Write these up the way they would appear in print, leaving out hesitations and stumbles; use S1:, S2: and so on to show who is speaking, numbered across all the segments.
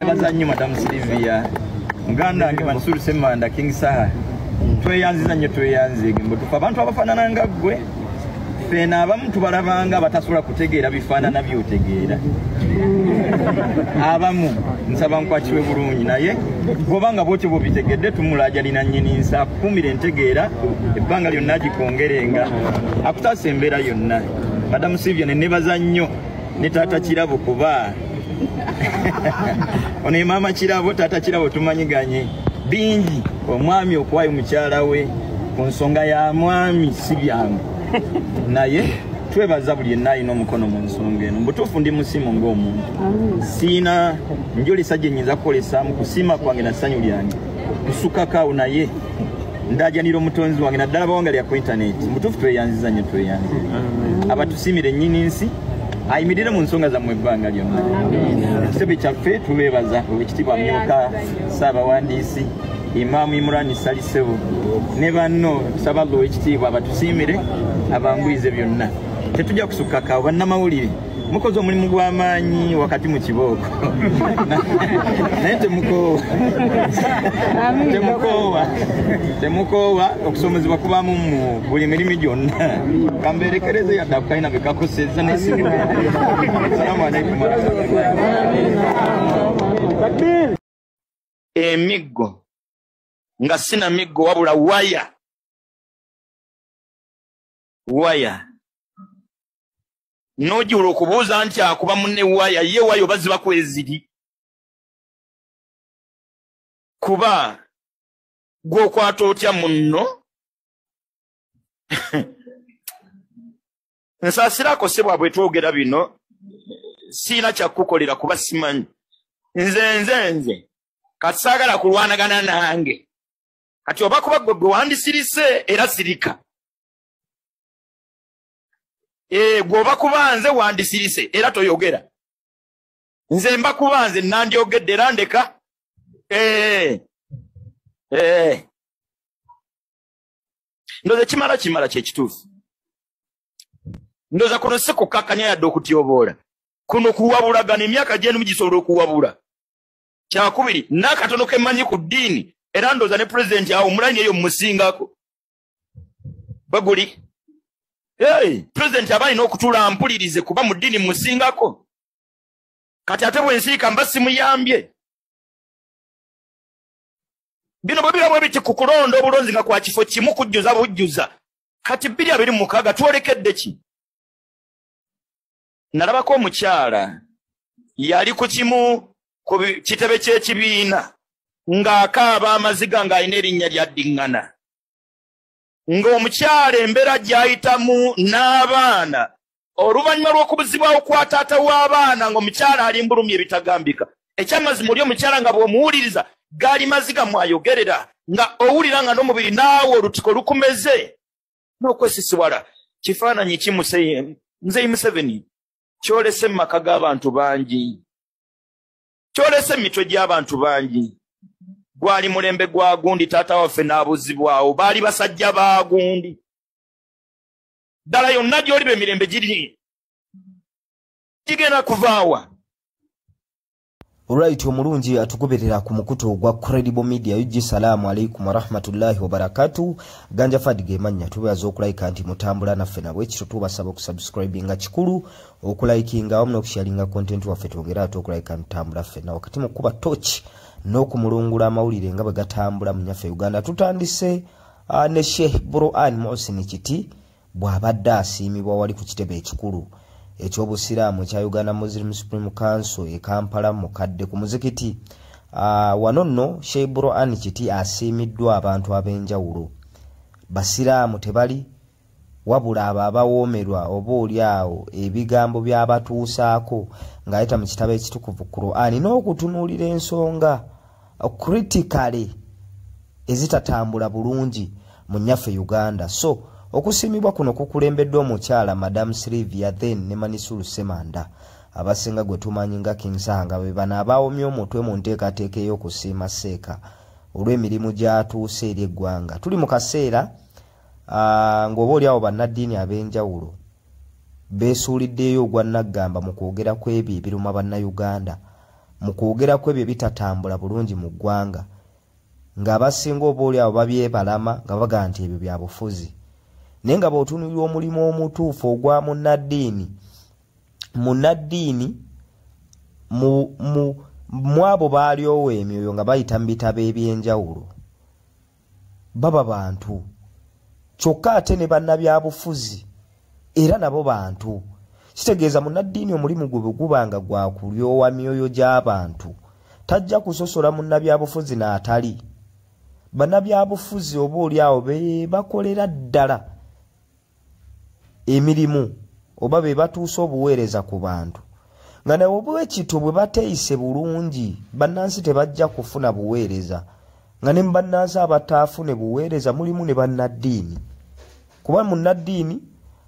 S1: Bazanyo Madam Sylvia Nganda nge Mansuru Semanda King Saha tweyanziza nnyo tweyanzige mbo tufa abantu abafaanana nga ggwe fena abamu tubalabanga batasobola kutegeera bifaanana by'otegeera abamu nsaba nkwakiwe bulungi naye bw'obanga bw'otyo bw'obitegedde tumulaajalina nnyini nsa akuumira entegeera ebbanga lyonna agikongerenga akutaasa embeera yonna. Madam Sylvia ne nebaza nnyo ne taata Kirabo kuba ono mama Kirabo taata Kirabo tumanyiganye bingi omwami okuwayo mukyala we ku nsonga ya mwami si byangu naye twebaza buli yenna alina omukono mu nsonga eno mbutuufu ndi musimu ng'omuntu siina njolesa gye nnyinza kukolesaamu kusiima kwange na ssanyu lyange kusukakaawo naye ndajanira omutonzi wange naddala bawanga lya ku intaneti mbutuufu tweyanziza nnyo tweyanzire abatusiimire ennyini nsi ayimirire mu nsonga zammwe ebbanga lyonna. Ekitebe kyaffe tubeebaza Oweekitiibwa Myuka Ssaabawandiisi Imaamu Imran Salisebo ne banno tusaba Oweekitiibwa abatusiimire abanguyize byonna. Tetujja kusukkakaawo bannamawulire mukoze omulimu gw'amaanyi wakati mu kibooko naye temukoowa okusomezebwa kubaamu mu buli mirimu gyonna kamberekereze yadde akukalina be kakosezza n'esimu. Salaamu alaikum. Emiggo nga sina miggo wabula waya nojiwula okubuuza nti akuba munne waya ye waya oba ziba kweziri kuba gw'okwata otya munno nsaasirako sebwa bwe twogera bino siina kyakukolera kuba simanyi nze kati saagala kulwanagana nange kati oba kuba gwe wandisirise era sirika gwoba kubanze wandisirise era toyogera nze mba kubanze nandyogedde era ndeka ndoza kimala kyekituufu ndoza kuno si kukakkanya yadde okutyoboola kuno kuwabulagana emyaka gyenu mugisobola okuwabula. Kyakubiri n'akatono kemanyi ku ddiini era ndoza ne pulezidenti awo omulanyi eyo mumusingako baguli pulezidenti aba alina okutuula ampulirize kuba mu ddiini musingako kati ate bwensiika mba simuyambye. Bino bwe biba bwe biti ku kulonda obulonzi nga kwa kifo kimu kujjuza bujjuza kati 2026 twolekedde ki? Nalabako omukyala yali ku kimu ku kitebe ky'ekibiina ng'akaaba amaziga ng'alina erinnya lya Ddiŋŋana ng'omukyala embeera gy'ayitamu n'abaana oluvannyuma lw'okubuzibwawo kwa taata w'abaana ng'omukyala alimbulumya ebitagambika. Ekyamazima oli omukyala nga bw'omuwuliriza gaali maziga mwayogerera nga owulira nga n'omubiri naawe olutiko lukumeze n'okwesisiwala. Kifaananyi kimuse Nzeyi Museveni kyolese mu maka g'abantu bangi, kyolese emitwe gy'abantu bangi. Gwali mulembe gwa gundi taata waffe n'abuzibwawo baali basajja ba gundi ddala yonna gy'oliba emirembe giri gigenda kuvaawa.
S2: Alright, omulungi atugoberera ku mukutu gwa Credible Media yuji. Salaamu alaikum warahmatullahi wabarakatuh. Ganja Fadige manya tubaza okulayika nti mutambula naffe nabwe ekyo tubasaba okusubscribinga kikulu okulayikinga wamu n'okusharinga content waffe twogera ate okulayika ntambula ffenna wakati mu kuba torch n'okumulungula amawulire nga bwe gatambula mu nyaffe Uganda. Tutandise ne Sheikh Burhan Mohsin Kiti bw'abadde asiimibwa wali ku kitebe ekikulu eky'obusiraamu ekya Uganda Muslim Supreme Council e Kampala mukadde ku muzikiti. Wano nno Sheikh Burhan Kiti asiimiddwa abantu ab'enjawulo. Basiraamu tebali wabula abo abawoomerwa oba oli awo ebigambo by'abatuusaako ng'ayita mu kitabo ekitukuvu Qur'an n'okutunuulira ensonga critically ezitatambula bulungi mu nnyaffe Uganda. So okusiimibwa kuno kukulembeddwa omukyala Madam Sylvia then ne Manisuru Semanda abasinga gwe tumanyi nga King Sanga be bano abaawomye omutwe mu nteekateeka ey'okusiima Seeka olw'emirimu gy'atuuse eri eggwanga. Tuli mu kaseera ng'oba oli awo bannaddiini ab'enjawulo beesuuliddeyo ogwa naggamba mu kwogera kw'ebyo ebiruma bannayuganda mu kwogera kw'ebyo bitatambula bulungi mu ggwanga ng'abasinga obaoli abo babyebalama nga baga nti ebyo bya bufuzi naye nga bw'otunuulira omulimu omutuufu ogwa munnaddiini mu abo baalyowo emyoyo nga bayita mu bitabo eby'enjawulo baba bantu kyokka ate ne bannabyabufuzi era nabo bantu kitegeeza munnaddiini omulimu gwe bwe gubanga gwa kulyowa myoyo gy'abantu tajja kusosola munnabyabufuzi n'atali bannabyabufuzi oba oli awo be bakolera ddala emirimu oba be batuusa obuweereza ku bantu nga nawe bwekito bwe bateeyise bulungi bannansi tebajja kufuna buweereza nga ne bannansi abataafune buweereza mulimu ne bannaddiini kuba munnaddiini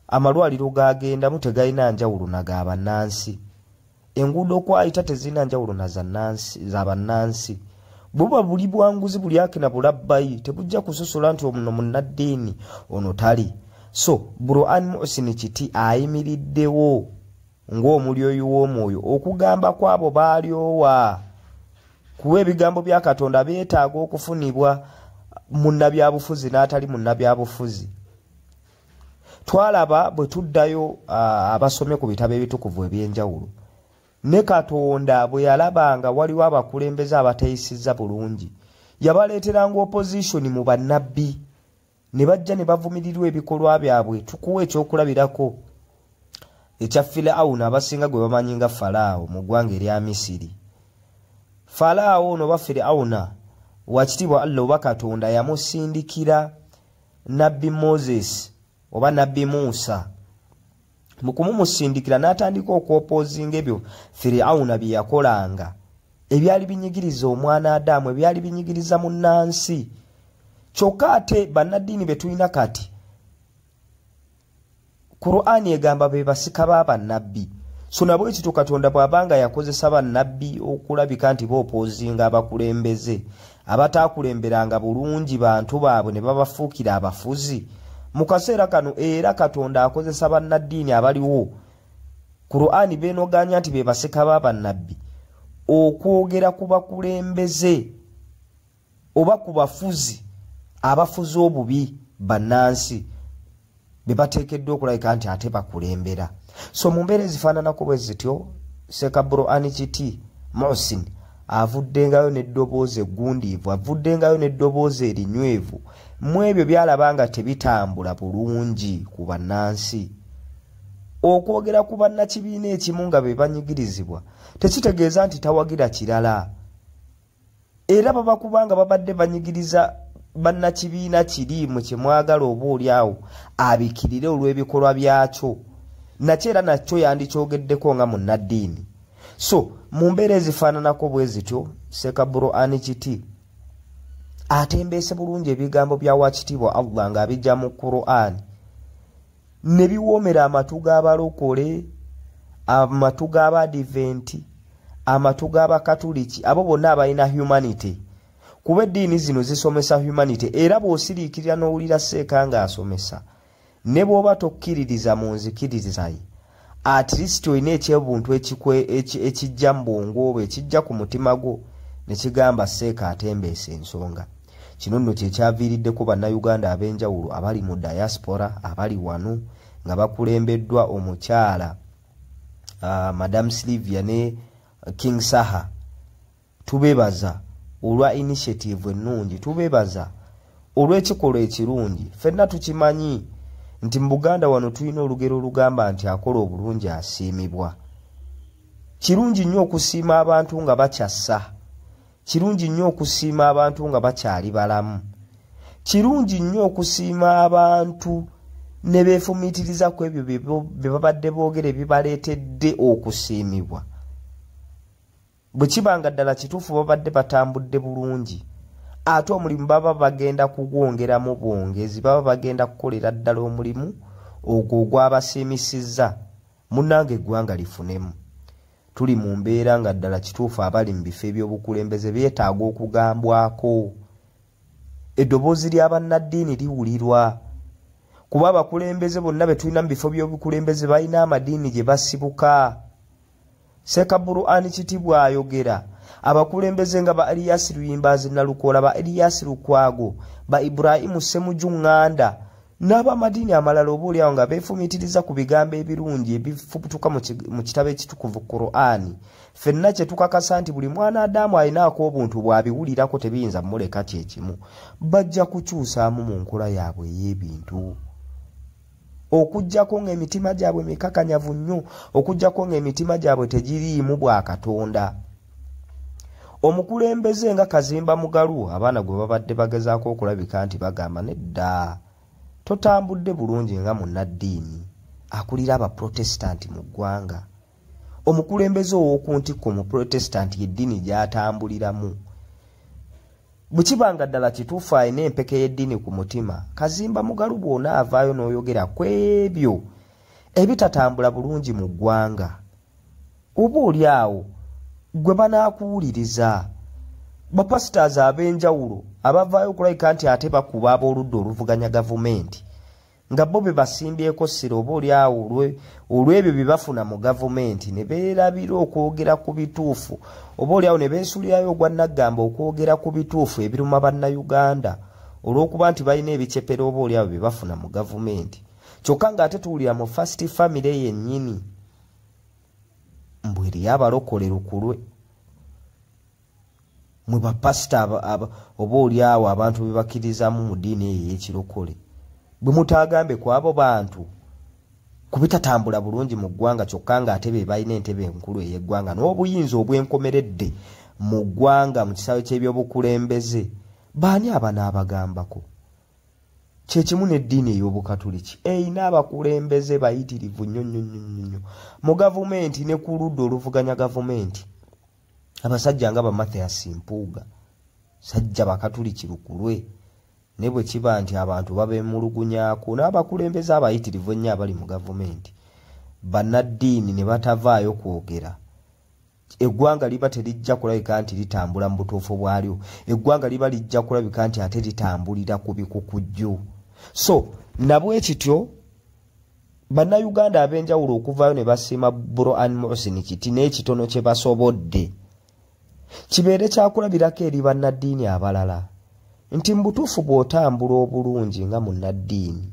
S2: amalwaliro gagendamu tegalina njawulo naga bannansi enguudo kwayita tezirina njawulo za bannansi buba buli bwanguzi buli akina bulabbayi tebujja kusosola nti ono munnaddiini ono tali so Burhan Muhsin Kiti ayimiriddewo ng'omulyoyi w'omwoyo okugamba kw'abo baalyowa kuba ebigambo bya Katonda beetaaga okufunibwa munnabyabufuzi n'atali munnabyabufuzi. Twalaba bwe tuddayo abasomye ku bitabo ebitukuvu eby'enjawulo ne Katonda bwe yalabanga waliwo abakulembeze abatayisizza bulungi yabaleeteranga opposition mu bannabbi ne bajja ne bavumirirwa ebikolwa byabwe. Tukuwa ekyokulabirako ekya Firawuna abasinga gwe bamanyi nga Falaawo mu ggwanga erya Misiri. Falaawo ono ba Firawuna wakitibwa Allah oba Katonda yamusindikira Nabbi Moses oba Nabbi Musa. Mu kumumusindikira n'atandika okwopozinga ebyo Firawuna bye yakolanga ebyali binyigiriza omwana Adamu ebyali binyigiriza munnansi. Kyokka ate bannaddiini be tulina kati Qur'ani egamba be basika b'abannabbi. So nabwe ekito Katonda bw'abanga yakozesa bannabbi okulabika nti boopozinga abakulembeze abataakulemberanga bulungi bantu baabwe ne babafuukira abafuzi. Mu kaseera kano era Katonda akozesa bannaddiini abaliwo Qur'ani beenoganya nti be basika b'abannabbi okwogera ku bakulembeze oba ku bafuzi abafuzi obubi bannansi be bateekeddwa okulabika nti ate bakulembera. So mu mbeera ezifaananako bwe zityo Seka Burhan Kiti Muhsin avuddengayo n'eddoboozi eggundiivu, avuddengayo n'eddoboozi erinywevu mu ebyo byalabanga tebitambula bulungi ku bannansi. Okwogera ku bannakibiina ekimu nga be banyigirizibwa tekitegeeza nti tawagira kirala, era baba kubanga babadde banyigiriza bannakibiina kiriimu kye mwagala oba oli awo abikirire olw'ebikolwa byakyo nakyo era nakyo yandikyogeddeko nga munnaddiini. So mu mbeera ezifaananako bwe zityo Seka Burhan Kiti atembeese bulungi ebigambo bya Waakitiibwa Allah ng'abijja mu Qur'ani ne biwoomera amatu g'abalokole, amatu g'Abadiventi, amatu g'Abakatuliki, abo bonna abalina humanity. Kuba eddiini zino zisomesa humanity era bw'osiriikirira n'owulira Seeka ng'asomesa ne bw'oba tokkiririza mu nzikiriza ye at least olina ekyebuntu ekijja mu bwongo obwo ekijja ku mutima gwo ne kigamba Seeka atembeese ensonga. Kino nno kyekyaviiriddeko bannayuganda ab'enjawulo abali mu diaspora abali wano nga bakulembeddwa omukyala Madam Sylvia ne King Saha. Tubeebaza olwa initiative ennungi, tubeebaza olw'ekikolwa ekirungi. Ffenna tukimanyi nti mu Buganda wano tulina olugero olugamba nti akola obulungi asiimibwa. Kirungi nnyo okusiima abantu nga bakyassa, kirungi nnyo okusiima abantu nga bakyali balamu, kirungi nnyo okusiima abantu ne beefumiitiriza ku ebyo bye babadde boogera ebibaleetedde okusiimibwa. Bwe kibanga ddala kituufu babadde batambudde bulungi ate omulimu baba bagenda kugwongeramu bwongezi, baba bagenda kukolera ddala omulimu ogwo ogwabasiimisizza munnange eggwanga lifunemu. Tuli mu mbeera nga ddala kituufu abali mu bifo eby'obukulembeze beetaaga okugambwako. Eddoboozi lya bannaddiini liwulirwa kuba abakulembeze bonna be tulina mu bifo by'obukulembeze balina amadiini gye basibuka. Sekaburuani Kitibwa ayogera abakulembeze nga ba Elias Luyimbazi Nalukola, ba Elias Lukwago, ba Ibrahimu Semujunganda n'aba madini amalala obuli awo nga beefumitiriza ku bigambo ebirungi ebifubutuka mu kitabo ekitukuvu Qur'ani. Ffenna kye tukakasa nti buli mwana Adamu alinaako obuntu bw'abiwulirako tebiyinza mmuleka kyekimu, bajja kukyusaamu mu nkola yaabwe ey'ebintu. Okujjako ng'emitima gyabwe mikakanyavu nnyo, okujjako ng'emitima gyabwe tegiriimu bwa Katonda. Omukulembeze nga Kazimba Mugalu abaana gwe babadde bagezaako okulabika nti bagamba nedda totambudde bulungi nga munnaddiini akulira abaprotestanti mu ggwanga. Omukulembeze ow'okuntikko mu protestanti y'eddiini gy'atambuliramu. Bwe kibanga ddala kituufu alina empeke y'eddiini ku mutima, Kazimba Mugalu bw'ona avaayo n'oyogera ku ebyo ebitatambula bulungi mu ggwanga, oba oli awo gwe banaakuwuliriza. Bapasitaazi ab'enjawulo abavaayo okulabika nti ate bakuba ab'oludda oluvuganya gavumenti nga bo be basimbyeko ssira, oba oli awo olw'ebyo bye bafuna mu gavumenti ne beerabira okwogera ku bituufu, oba oli awo ne beesulirayo ogwa Naggamba okwogera ku bituufu ebiruma bannayuganda olw'okuba nti balina ebicepero oba oli awo bye bafuna mu gavumenti. Kyokka ng'ate tuwulira mu First Family yennyini mbwe eriyo abalokole lukulwe, mwe bapasita oba oli awo abantu be bakkirizamu mu ddiini eyo ey'ekirokole, bwe mutaagambe ku abo bantu ku bitatambula bulungi mu ggwanga, kyokka ng'ate be balina entebe enkulu ey'eggwanga n'obuyinza obwenkomeredde mu ggwanga mu kisaawe ky'ebyobukulembeze, baani abanaabagambako? Kye kimu n'eddiini ey'Obukatuliki eyina abakulembeze bayitirivu nnyo nnyo nnyo mu gavumenti ne ku ludda oluvuganya gavumenti. Abasajja nga ba Mathias Mpuuga, sajja Bakatuliki lukulwe, ne bwe kiba nti abantu babeemulugunyaako n'abakulembeze abayitirivu ennyo abali mu gavumenti, bannaddiini ne batavaayo kwogera, eggwanga liba terijja kulabika nti litambula mu butuufu bwalyo, eggwanga liba lijja kulabika nti ate litambulira ku bikukujju. So nabwe kityo bannayuganda ab'enjawulo okuvaayo ne basiima Burhan Muhsin Kiti n'ekitono kye basobodde kibeere kyakulabirako eri bannaddiini abalala nti mu butuufu bw'otambula obulungi nga munnaddiini,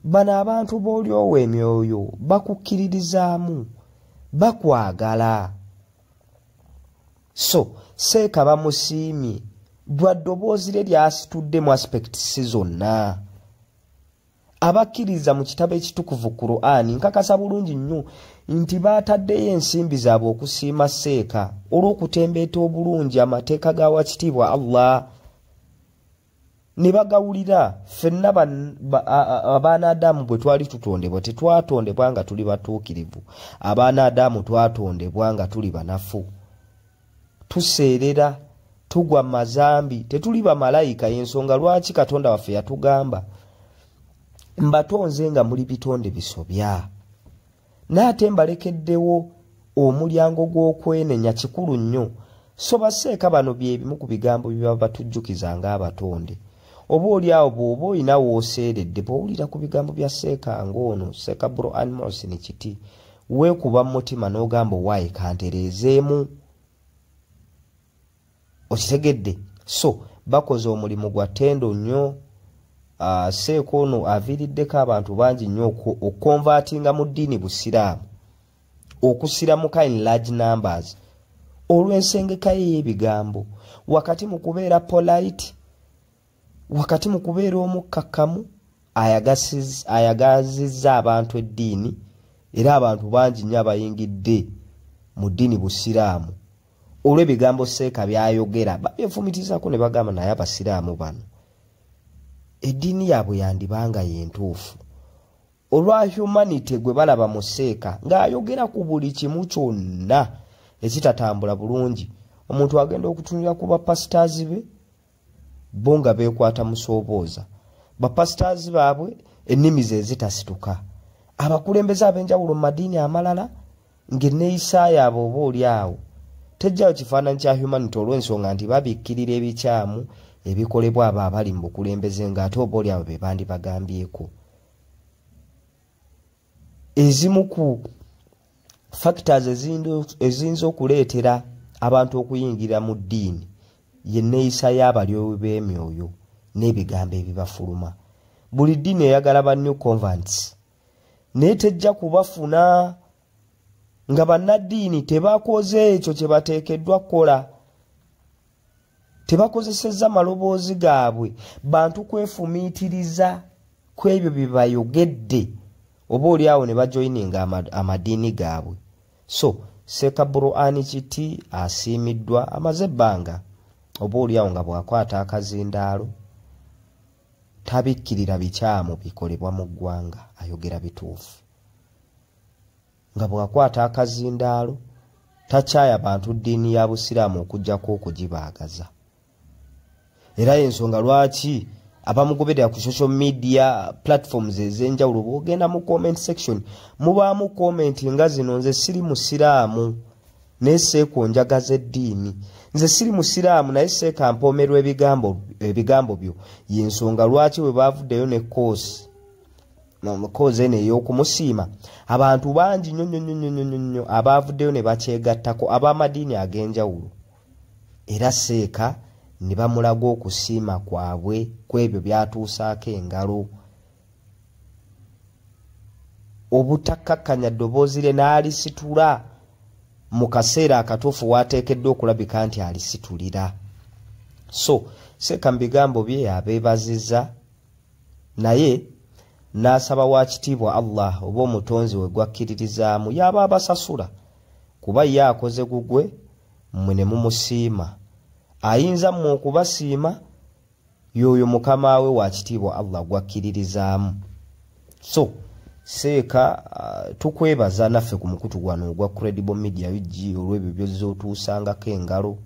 S2: bano abantu b'oli ow'emyoyo bakukkiririzaamu, bakwagala. So Seeka bamusiimye lwa ddoboozi lye ly'asitudde mu aspects zonna. Abakkiriza mu kitabo ekitukuvu Qur'ani nkakasa bulungi nnyo nti baataddeyo ensimbi zaabwe okusiima Seeka olw'okutembeeta obulungi amateeka ga Wakitiibwa Allah. Ne bagawulira ffenna abaana Adamu bwe twali tutondebwa tetwatondebwa nga tuli batuukirivu. Abaana Adamu twatondebwa nga tuli banafu, tuseerera, tugwa mu mazambi, tetuli bamalayika. Y'ensonga lwaki Katonda waffe yatugamba mbatonze nga muli bitonde bisobya, n'ate mbalekeddewo omulyango gw'okwenenya kikulu nnyo. So baseeka bano byebimu ku bigambo bye baba batujjukiza ng'abatonde. Oba oli awo bw'oba olina w'oseeredde bw'owulira ku bigambo bya Seeka ng'ono Seeka Burhan Muhsin Kiti, weekuba mu mutima n'ogamba owaayi kantereezeemu. Okitegedde? So bakoze omulimu gwa ttendo nnyo. Seeka ono aviiriddeko abantu bangi nnyo okukonvaatinga mu ddiini Busiraamu, okusiramuka in large numbers olw'ensengeka ye y'ebigambo, wakati mu kubeera polite, wakati mu kubeera omukkakkamu, ayagazizza abantu eddiini, era abantu bangi nnyo abayingidde mu ddiini Busiraamu olw'ebigambo Seeka by'ayogera. Babyefumitizako ne bagamba naye Abasiraamu bano eddiini yaabwe yandibanga yentuufu. Olwa humanity gwe balaba mu Seeka ng'ayogera ku buli kimu kyonna ekitatambula bulungi, omuntu agenda okutunira ku bapasitaazi be, bo nga beekwata musoobooza. Bapasitaazi baabwe ennimi ze zitasituka. Abakulembeze ab'enjawulo mu madiini amalala ng'enneeyisa yaabwe oba oli awo tejjayo kifaananyi kya humanity olw'ensonga nti babikkirira ebikyamu ebikolebwa abo abali mu bukulembeze ng'ate oba oli abo be bandibagambyeko. Ezimu ku factors ezinzo okuleetera abantu okuyingira mu ddiini ye neeyisa y'abalyoyi b'emyoyo n'ebigambo ebibafuluma. Buli ddiini eyagala ba new converts naye tejja kubafuna nga bannaddiini tebakoze ekyo kye bateekeddwa kukola. Tebakozesezza maloboozi gaabwe bantu kwefumiitiriza ku ebyo bye bayogedde oba oliawo ne bajoyininga amadiini gaabwe. So Seeka Burhan Kiti asiimiddwa amaze ebbanga oba oliawo nga bw'akwata akazindaalo tabikkirira bikyamu bikolebwa mu ggwanga, ayogera bituufu. Nga bw'akwata akazindaalo takyaya bantu ddiini ya Busiraamu okuggyako okugibaagaza. Era ensonga lwaki abamugoberera ku social media platforms ez'enjawulo bw'ogenda mu comment section mubaamu comment nga zino: nze siri musiraamu naye Seeka njagaza eddiini, nze siri musiraamu naye Seeka mpoomerwa ebigambo byo. Y'ensonga lwaki bwe baavuddeyo ne koosi eno ey'okumusiima abantu bangi nnyo abaavuddeyo ne bakyegattako ab'amadiini ag'enjawulo, era Seeka ne bamulaga okusiima kwabwe ku ebyo byatuusaako engalo. Obutakkakkanya ddoboozi lye n'alisitula mu kaseera akatuufu waateekeddwa okulabika nti alisitulira. So Seeka mu bigambo bye abeebazizza naye n'asaba wa kitiibwa Allah oba omutonzi we gwakkiririzaamu y'aba abasasula, kuba ye akoze gugwe mmwe ne mumusiima. Ayinza mmwe okubasiima y'oyo mukama we wa kitiibwa Allah gwakkiririzaamu. So Seeka tukwebaza naffe ku mukutu gwano ogwa Credible Media UG olw'ebyo by'ozootuusangako engalo.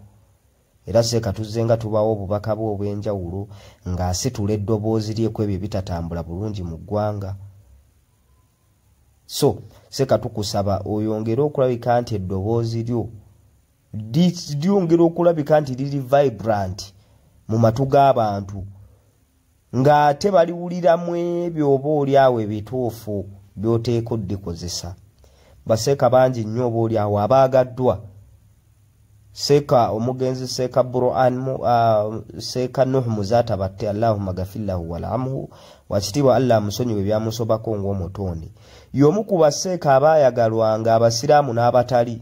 S2: Era Seeka tuzze nga tubawo obubaka bwe obw'enjawulo ng'asitula eddoboozi lye ku ebyo bitatambula bulungi mu ggwanga. So Seeka tukusaba oyongere okulabika nti eddoboozi lyo lyongera okulabika nti liri vibrant mu matu g'abantu, ng'ate baliwuliramu ebyo oba oliawo ebituufu by'oteeka oddikozesa. Baseeka bangi nnyo oba oliawo abaagaddwa. Seeka omugenzi Seeka Burhan Seeka Nuh Muzaata batte, Allahumma ghafir lahu warhamhu, wakitiibwa Allah amusonyiwe byamusobako ng'omutonde. Y'omu ku baseeka abaayagalwanga abasiraamu n'abatali.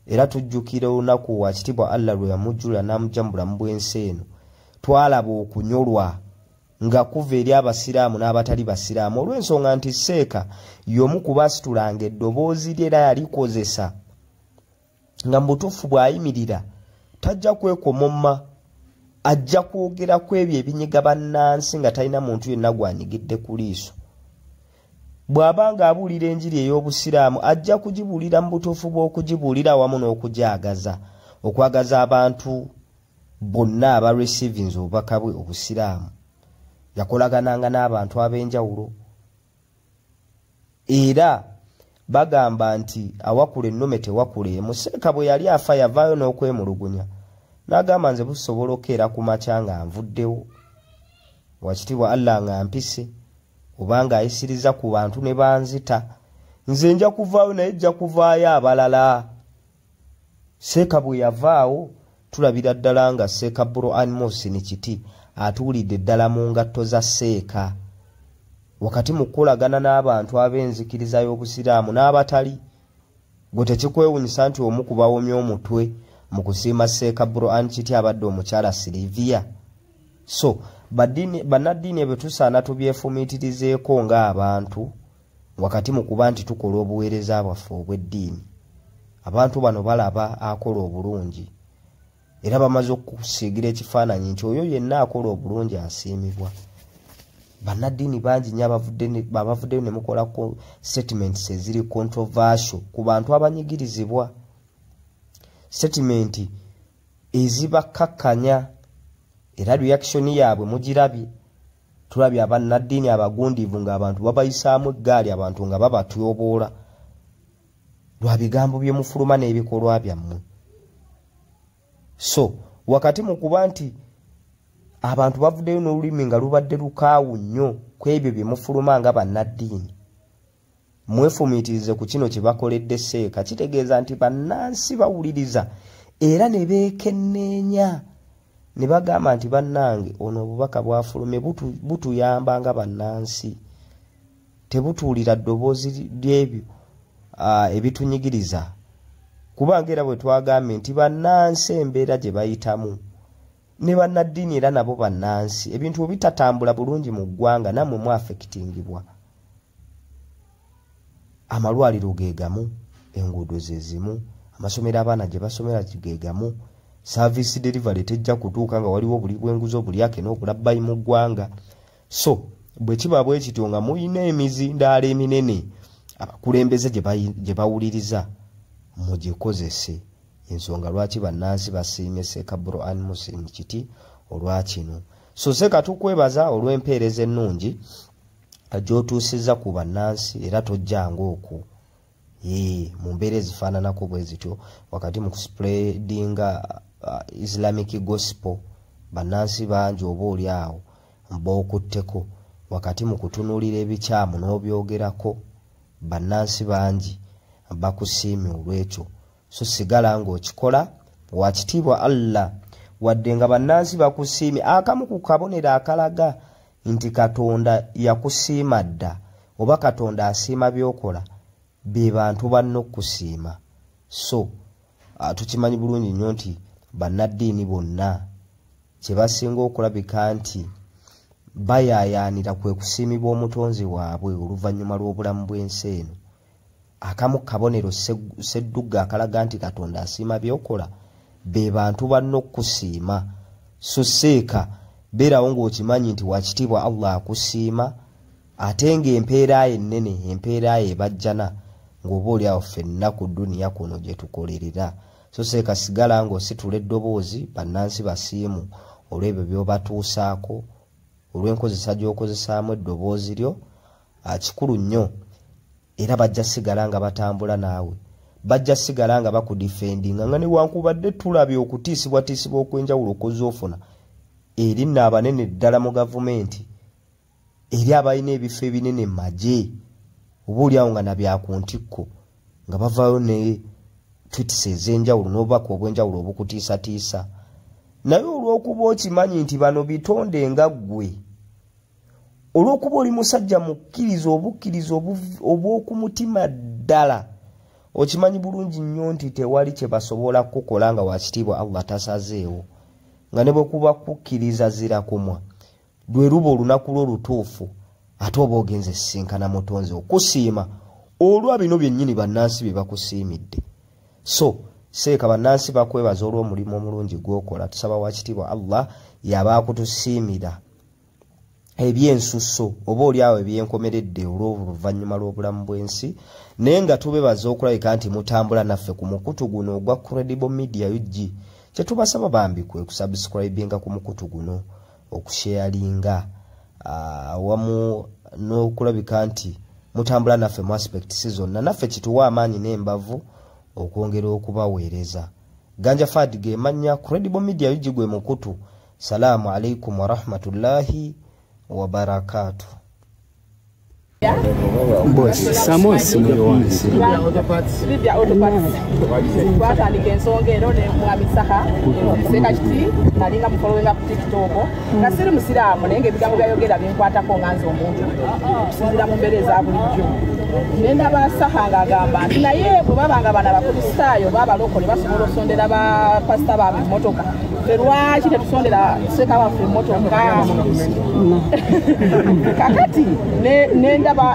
S2: Era tujjukira olunaku wakitiibwa Allah lwe yamujjula n'amujjambula mu bwensi eno. Twalaba okunyolwa nga kuva eri abasiraamu n'abatali basiraamu olw'ensonga nti Seeka y'omu ku baasitulanga eddoboozi lye era yalikozesa nga mu butuufu bw'ayimirira tajja kwekomomma, ajja kwogera ku ebyo ebinyiga bannansi nga talina muntu yenna gw'anyigidde ku liiso. Bw'aba ng'abuulira enjiri ey'obusiraamu ajja kugibuulira mu butuufu bw'okugibuulira wamu n'okugyagaza, okwagaza abantu bonna aba receivings obubaka bwe obusiraamu. Yakolagananga n'abantu ab'enjawulo. Era bagamba nti awakula ennume tewakula emu. Seeka bwe yali afa yavaayo n'okwemulugunya n'agamba nze busobola okeera ku makya nga nvuddewo, wakitiibwa Allah nga mpise obanga ayisiriza ku bantu ne banzita, nze nja kuvaayo naye jja kuvaayo abalala. Seeka bwe yavaawo tulabira ddala nga Seeka Burhan Kiti atuulidde ddala mu ngatto za Seeka wakati mu kukolagana n'abantu ab'enzikiriza y'obusiraamu n'abatali. Gwe tekikwewunyisa nti omu ku bawomya omutwe mu kusiima Seeka Burhan Kiti abadde omukyala Sylvia. So bannaddiini ebyo tusaana tubyefumiitirizeeko ng'abantu wakati mu kuba nti tukola obuweereza bwaffe obw'eddiini. Abantu bano balaba akola obulungi era bamaze okusiigira ekifaananyi nti oyo yenna akola obulungi asiimibwa. Bannaddiini bangi nnyo abavuddeyo ne mukola statements eziri controversial ku bantu abanyigirizibwa, statement ezibakkakkanya era reaction yaabwe mugirabye. Tulabye abannaddiini abagundiivu ng'abantu babayisaamu eggaali, abantu nga babatyoboola lwa bigambo bye mufuluma n'ebikolwa byammwe. So wakati mu kuba nti abantu bavuddeyo n'olulimi nga lubadde lukaawu nnyo ku ebyo bye mufuluma nga bannaddiini, mwefumitirize ku kino kye bakoledde Seeka kitegeeza nti bannansi bawuliriza era ne beekenneenya ne bagamba nti bannange ono obubaka bwafulumye butuyamba nga bannansi tebutuulira ddoboozi ly'ebyo ebitunyigiriza kubanga era bwe twagambye nti bannansi embeera gye bayitamu ne bannaddiini era nabo bannansi ebintu bitatambula bulungi mu ggwanga nammwe mwafekitingibwa amalwaliro ge gamu enguudo ze zimu amasomero abaana gye basomera ge gamu service delivery tejja kutuuka nga waliwo buli bwenguzo buli ake n'obulabbayi mu ggwanga so bwe kiba bwe kityo nga muyina emizindaalo eminene abakulembeze gye bawuliriza mugikozese ensonga lwaki bannansi basiimye Seeka Burhan Muslim kiti olwakino so Seeka tukwebaza olw'empeereza ennungi gy'otuusizza ku bannansi era tojjanga okwo mu mbeera ezifaananako bwe zityo wakati mu kuspreadinga Islamic gospel bannansi bangi oba oli awo mb'okutteko wakati mu kutunuulira ebikyamu n'obyogerako bannansi bangi bakusiimye olw'ekyo so sigala ng'okikola wakitiibwa Allah wadde nga bannansi bakusiimye akamu ku kabonero akalaga nti Katonda yakusiima dda oba Katonda asiima by'okola be bantu banno okusiima so tukimanyi bulungi nnyo nti bannaddiini bonna kye basinga okulabika nti bayaayaanira kwe kusiimibwa omutonzi waabwe oluvannyuma lw'obulamu bw'ensi eno akamu kabonero Ssedduga akalaga nti Katonda asiima by'okola be bantu banno okusiima so Seeka beerawo ng'okimanyi nti wakitiibwa Allah akusiima ate ng'empeera ye ennene empeera ye ebajjana ng'oba oli awo ffenna ku dduniya kuno gye tukolerera so Seeka sigala ng'ositula eddoboozi bannansi basiimu olw'ebyo by'obatuusaako olw'enkozesa gy'okozesaamu eddoboozi lyo kikulu nnyo era bajja sigala nga batambula naawe bajja sigala nga bakudifendinga nga newankubadde tulabye okutiisibwatiisibwa okw'enjawulo okozoofuna eri nno abanene ddala mu gavumenti eri abalina ebifo ebinene mu magye oba oliawo nga nabyakuntikko nga bavaayo ne twitisi ez'enjawulo n'obubaka obw'enjawulo obukutiisatiisa naye olw'okuba okimanyi nti bano bitonde nga ggwe olw'okuba oli musajja mukkiriza obukkiriza obw'okumutima ddala okimanyi bulungi nnyo nti tewali kye basobola kukola nga wakitiibwa Allah tasazeewo nga ne bwe kuba kukkiriza zira kumwa lwe luba olunaku lw'olutuufu ate oba ogenze sisinkana mutonzi okusiima olwa bino byennyini bannansi bye bakusiimidde so Seeka bannansi bakwebaza olw'omulimu omulungi gw'okola tusaba wakitiibwa Allah yaba akutusiimira ebyensusso oba oli awo ebyenkomeredde olw'oluvannyuma lw'obulamu bw'ensi naye nga tubebaza okulabika nti mutambula naffe ku mukutu guno ogwa Credible Media UG kye tubasaba bambi kwe kusubscribinga ku mukutu guno okusharinga awamu n'okulabika nti mutambula naffe mu aspects zonna naffe kituwa amaanyi n'embavu okwongera okubaweereza Ganja Fadige mannya Credible Media UG gwe mukutu salaamu alaikum wa rahmatullahi wa barakatuh
S3: Bosi Samosi Mwansi
S4: Libya autoparts twatandika ensonga ero ne mwamisaha Seeka kiti nalinga mufollowinga ku TikTok nga siri musiraamu naye ng'ebigambo byayogera binkwatako nganze omuntu okusinziira mu mbeera eza bulijjo nenda basaha ng'agamba nti naye bwe babanga bana bakristaayo babalokole basobola okusondera bapasita baabwe emmotoka ffe lwaki tetusondera Seeka waffe emmotoka kakati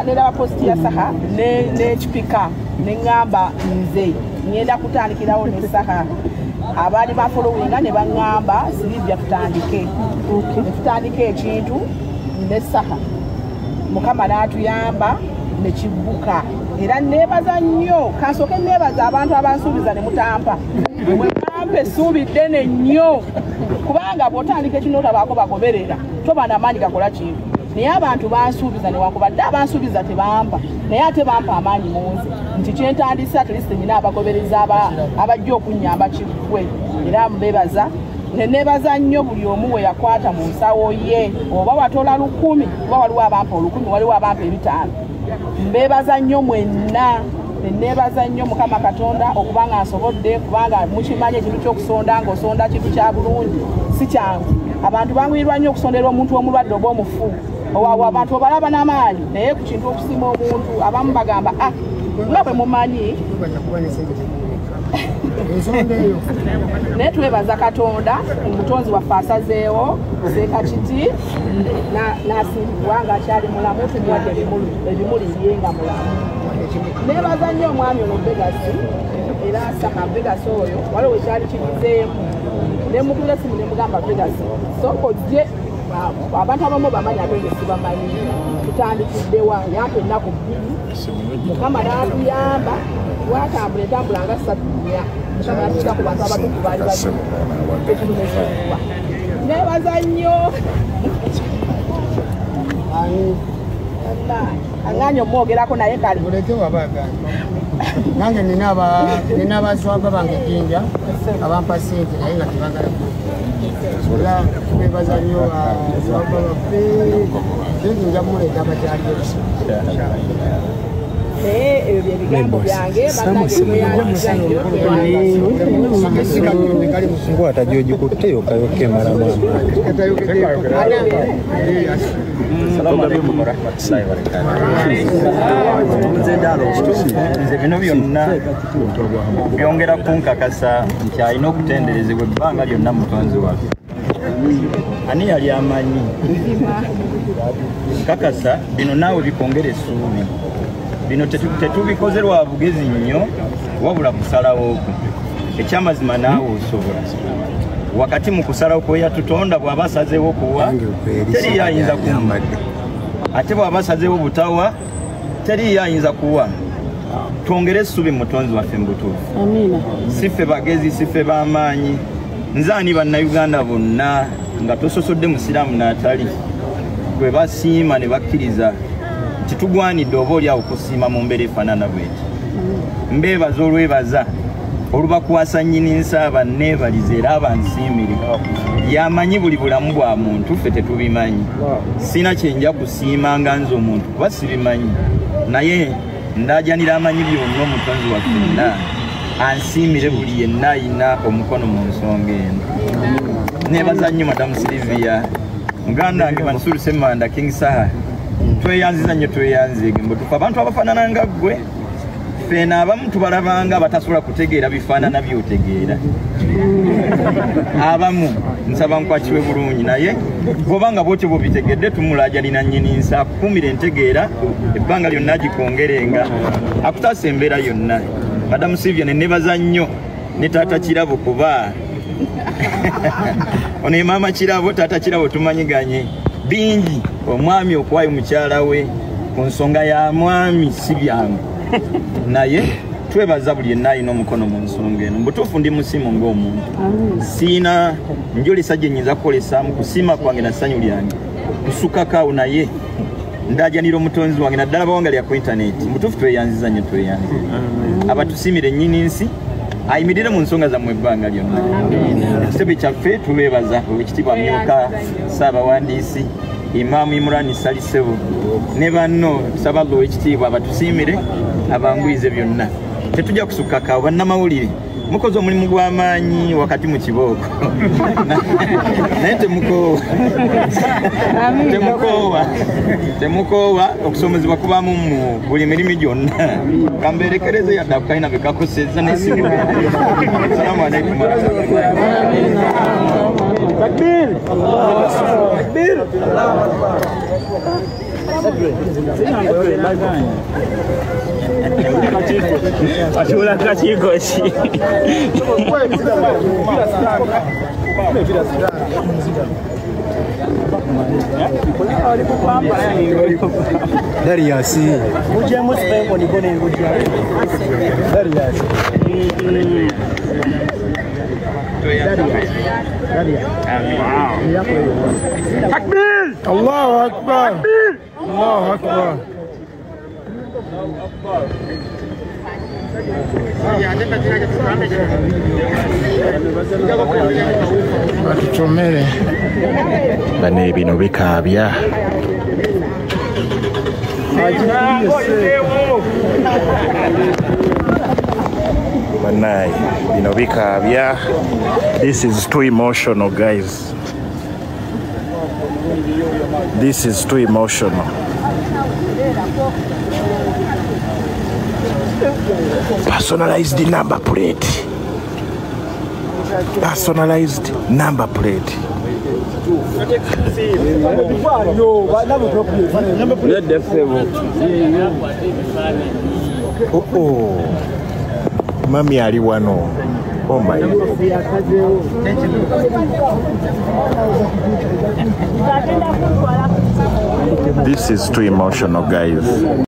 S4: nendaba posti ya saha nekipika neŋŋamba nze ngenda kutandikirawo ne saha abaali bafolowinga ne baŋŋamba Silivia tutandike ekintu ne saha Mukama n'atuyamba ne kibbuka era neebaza nnyo kansooke neebaza abantu abansuubiza ne mutampa wemampa essuubi ddene nnyo kubanga bw'otandika ekintu otabaako bagoberera toba n'amaanyi gakola kintu naye abantu bansuubiza newankubadde abansuubiza tebampa naye ate bampa amaanyi munze nti kyentandisa atlist nyina abagobereza abajja okunnyamba kiggwe era mbebaza nenebaza nnyo buli omu we yakwata mu nsawo ye oba watola 10 oba waliwo abampa 10 waliwo abampa 5 mbebaza nnyo mwenna nebaza nnyo Mukama Katonda okubanga nsobodde kubanga mukimanyi ekintu ky'okusonda ng'osonda kintu kya bulungi si kyangu abantu banguyirwa nnyo okusonderwa omuntu omulwadde oba omufu owawo abantu obalaba n'amaanyi naye ku kintu okusiima omuntu abamu bagamba nga bwe mumanyi naye twebaza Katonda omutonzi waffe asazeewo Seekakiti n'asimbibwa ng'akyali mulamu tumuwadde ebimuliriye nga mulamu nebaza nnyo omwami ono Begasi era Saka Begasi oyo waliwo ekyali kigizeemu nemugula esimu nemugamba Begasi sooka ojje abantu abamu bamanyi ate nge sibamanyi tutandikiddewa yampa ennaku bbiri Mukama n'atuyamba twatambula entambula nga 3 Mukama n'atuuka ku bantu abatuufu baali bakitunezebwa nebaza nnyo anganya omwogerako naye kale
S5: nange nina abaswaba bange Jinja abampa sente naye nga tebagala era nebaza nnyo abaswaba baffe Jinja muleeta abakyali
S4: naye ebyo byebigambo byange
S3: ngwata gyogikutte okayoka emalamu
S1: nze bino byonna byongera kunkakasa nti alina okutenderezebwa ebbanga lyonna mutonzi waffe ani yali amanyi kakasa bino naawe bikongera essuubi bino tetubikoze lwa bugezi nnyo wabula kusalawooko ekyamazima naawe osobola wakati mu kusalawo kwe yatutonda bw'aba asazeewo kuwa teri yayinza kuwa ate bw'aba asazeewo butawa teri yayinza kuwa twongere essubi mutonzi waffe mu butuufu siffe bagezi siffe b'amaanyi nze ani bannayuganda bonna nga tososodde musiraamu n'atali gwe basiima ne bakkiriza nti tugwanidde oba oli awo kusiima mu mbeera efaanana bweti mbeebaza olwebaza olubakwasa nnyini nsaaba neebalize era abansiimire yamanyi buli bulamu bwa muntu ffe tetubimanyi sina kyenja kusiima nga nze omuntu kuba sibimanyi naye ndaajanira amanyi byonna omutonzi waffenna ansiimire buli yenna ayina omukono mu nsonga eno neebaza nnyo madamu Silivia muganda wange Mansuru Semanda King Saha tweyanziza nnyo tweyanzege mbutufu abantu abafaanana nga ggwe ffena abamu tubalabanga batasobola kutegeera bifaanana byotegeera abamu nsaba nkwakirwe bulungi naye bw'obanga bwotyo bwobitegedde tumulaajalina nnyini nsa akukumira entegeera ebbanga lyonna agikongerenga akutaasa embeera yonna madamu Silivia nenebaza nnyo ne taata Kirabo kuba ono ye maama Kirabo taata Kirabo tumanyiganye bingi omwami okuwayo mukyala we ku nsonga ya mwami si byangu naye twebaza buli yenna alina omukono mu nsonga eno mbutuufu ndi musiimu ng'omuntu siina njolesa gye nnyinza kukolesaamu kusiima kwange na ssanyu lyange kusukakaawo naye ndaajanira omutonzi wange naddala bawanga lya ku intaneti mbutuufu tweyanziza nnyo tweyanzire abatusiimire ennyini nsi ayimirire mu nsonga zammwe ebbanga lyonna ekitebe kyaffe tubeebaza owekitiibwa myuka Ssaabawandiisi Imaamu Imran Salisebo ne banno tusaba owekitiibwa abatusiimire abanguyize byonna tetujja kusukkaka bannamawulire mukoze omulimu gw'amaanyi wakati mu kibooko naye temukoowa okusomezebwa kubamu mu buli mirimu gyonna kamberekereze yadde akukalina bekakoseza nesimu salamu alaikum takbir takbir Achula kachikoshi.
S3: Darius.
S5: Muje musipembo nibone ngujja.
S3: Darius.
S1: Takbir!
S3: Allahu Akbar. Allahu Akbar. Batuchomere.
S6: Bane bino bikaabya. Manai, bikabya. This is too emotional, guys. This is too emotional. Personalized number plate. Personalized number plate. Oh, Mami ali wano. Oh my God. This is too emotional, guys.